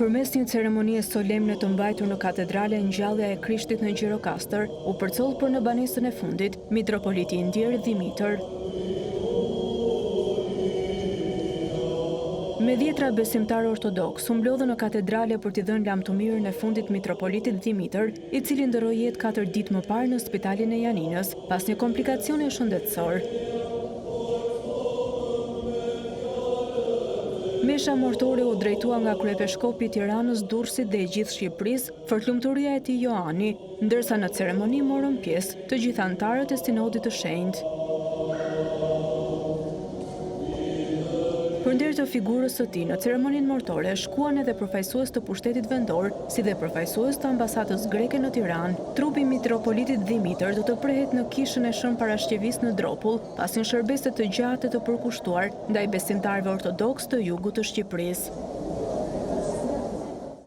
Përmes një ceremonie solemne të mbajtur në katedrale, ngjallja e Krishtit në Gjirokastër u përcoll për në banesën e fundit mitropoliti Indjer Dimitër. Me dhjetra besimtarë ortodoks u mblodhën në katedrale për t'i dhënë lamtumirën e fundit mitropolitit Dimitër, i cili ndërroi jetë 4 ditë më parë në spitalin e Janinës pas një komplikacioni shëndetësor. Mesha mortore u drejtua nga kryepeshkopi i Tiranës, Durrësit dhe i gjithë Shqipërisë, fërkllumturia e tij Johani, ndërsa në ceremoni morën pjesë të gjithë anëtarët e Sinodit të Shenjtë. Përndër të figurës së tij në ceremoninë mortore shkuan edhe përfaqësues të pushtetit vendor, si dhe përfaqësues të ambasadës greke në Tiranë. Trupi mitropolitit Dimitër do të prehet në kishën e Shën Parashqevis në Dropull, pas një shërbese të gjatë të përkushtuar ndaj besimtarëve ortodoks të jugut të Shqipërisë.